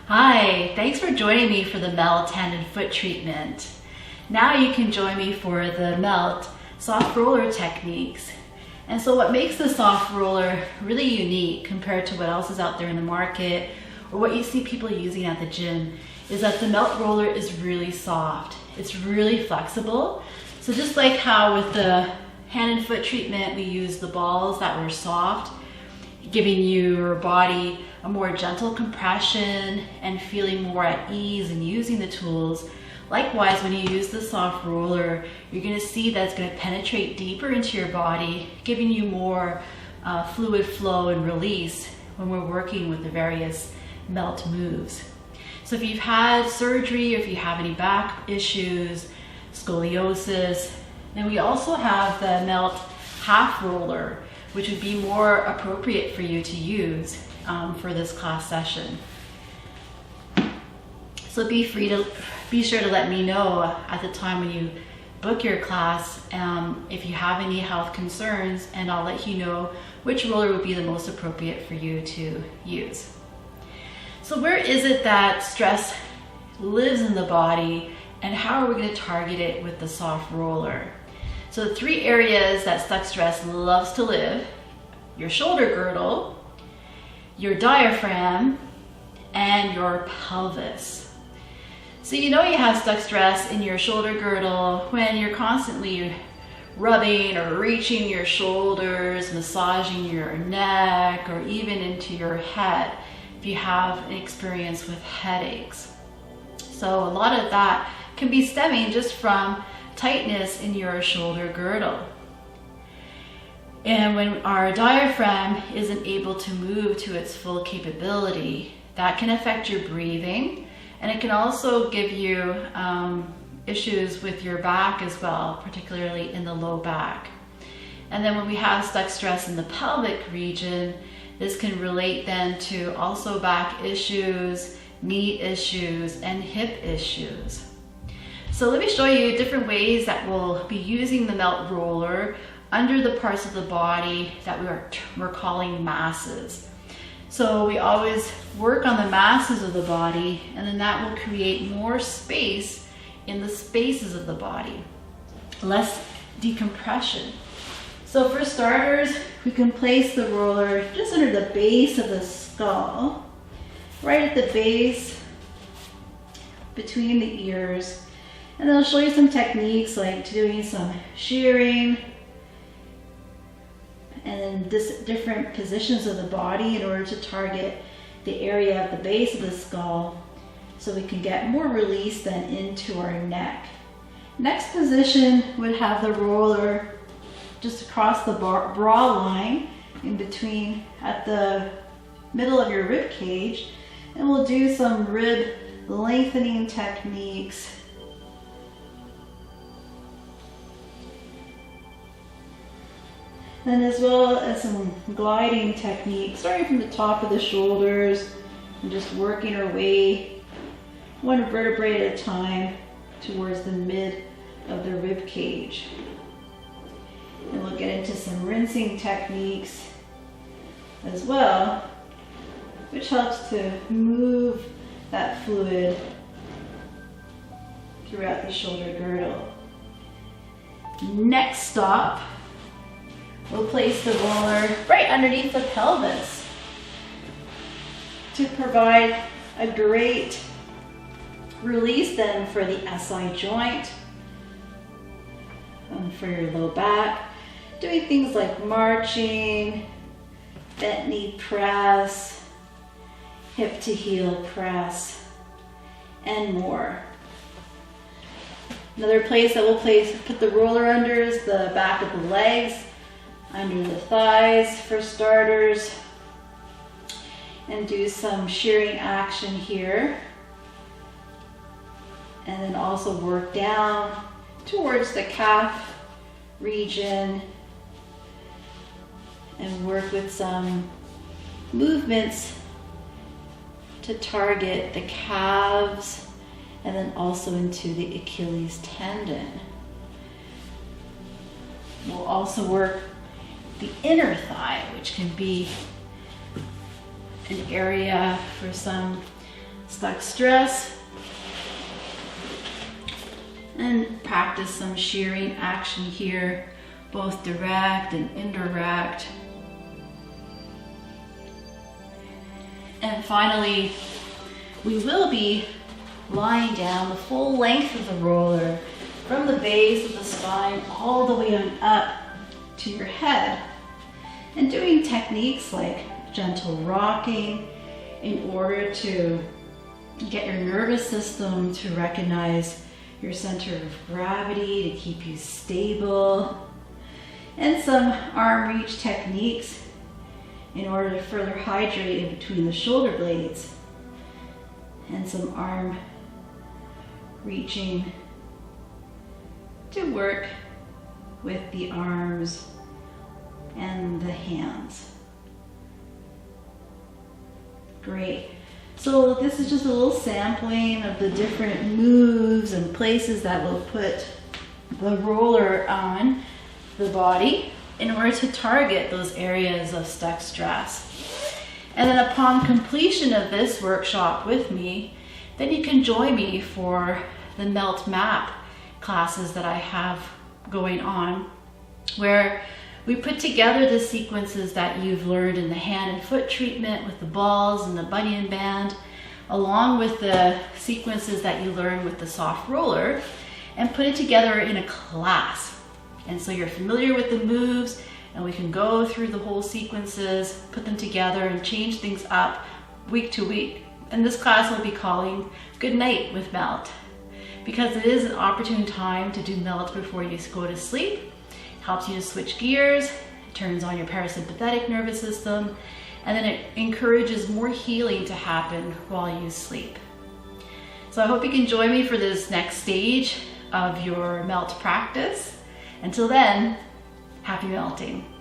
Hi, thanks for joining me for the Melt hand and foot treatment. Now you can join me for the Melt soft roller techniques. And so what makes the soft roller really unique compared to what else is out there in the market or what you see people using at the gym is that the Melt roller is really soft. It's really flexible. So just like how with the hand and foot treatment we use the balls that were soft, giving your body a more gentle compression and feeling more at ease and using the tools. Likewise, when you use the soft roller, you're going to see that it's going to penetrate deeper into your body, giving you more fluid flow and release when we're working with the various Melt moves. So if you've had surgery or if you have any back issues, scoliosis, then we also have the Melt half roller, which would be more appropriate for you to use for this class session. So be sure to let me know at the time when you book your class if you have any health concerns, and I'll let you know which roller would be the most appropriate for you to use. So where is it that stress lives in the body, and how are we going to target it with the soft roller? So the three areas that stuck stress loves to live: your shoulder girdle, your diaphragm, and your pelvis. So you know you have stuck stress in your shoulder girdle when you're constantly rubbing or reaching your shoulders, massaging your neck, or even into your head if you have an experience with headaches. So a lot of that can be stemming just from tightness in your shoulder girdle. And when our diaphragm isn't able to move to its full capability, that can affect your breathing, and it can also give you issues with your back as well, particularly in the low back. And then when we have stuck stress in the pelvic region, this can relate then to also back issues, knee issues, and hip issues. So let me show you different ways that we'll be using the Melt roller under the parts of the body that we're calling masses. So we always work on the masses of the body, and then that will create more space in the spaces of the body, less decompression. So for starters, we can place the roller just under the base of the skull, right at the base between the ears. And then I'll show you some techniques like doing some shearing and different positions of the body in order to target the area at the base of the skull so we can get more release then into our neck. Next position would have the roller just across the bra line in between at the middle of your rib cage, and we'll do some rib lengthening techniques. And as well as some gliding techniques, starting from the top of the shoulders and just working our way one vertebrae at a time towards the mid of the rib cage. And we'll get into some rinsing techniques as well, which helps to move that fluid throughout the shoulder girdle. Next stop, we'll place the roller right underneath the pelvis to provide a great release then for the SI joint and for your low back. Doing things like marching, bent knee press, hip to heel press, and more. Another place that we'll put the roller under is the back of the legs, under the thighs for starters, and do some shearing action here. And then also work down towards the calf region and work with some movements to target the calves and then also into the Achilles tendon. We'll also work the inner thigh, which can be an area for some stuck stress, and practice some shearing action here, both direct and indirect. And finally, we will be lying down the full length of the roller from the base of the spine all the way on up to your head, and doing techniques like gentle rocking in order to get your nervous system to recognize your center of gravity to keep you stable, and some arm reach techniques in order to further hydrate in between the shoulder blades, and some arm reaching to work with the arms and the hands. Great. So this is just a little sampling of the different moves and places that we'll put the roller on the body in order to target those areas of stuck stress. And then upon completion of this workshop with me, then you can join me for the Melt Map classes that I have going on, where we put together the sequences that you've learned in the hand and foot treatment with the balls and the bunion band, along with the sequences that you learn with the soft roller, and put it together in a class. And so you're familiar with the moves, and we can go through the whole sequences, put them together, and change things up week to week. And this class will be calling Good Night with Melt, because it is an opportune time to do Melt before you go to sleep. Helps you to switch gears, it turns on your parasympathetic nervous system, and then it encourages more healing to happen while you sleep. So I hope you can join me for this next stage of your Melt practice. Until then, happy melting.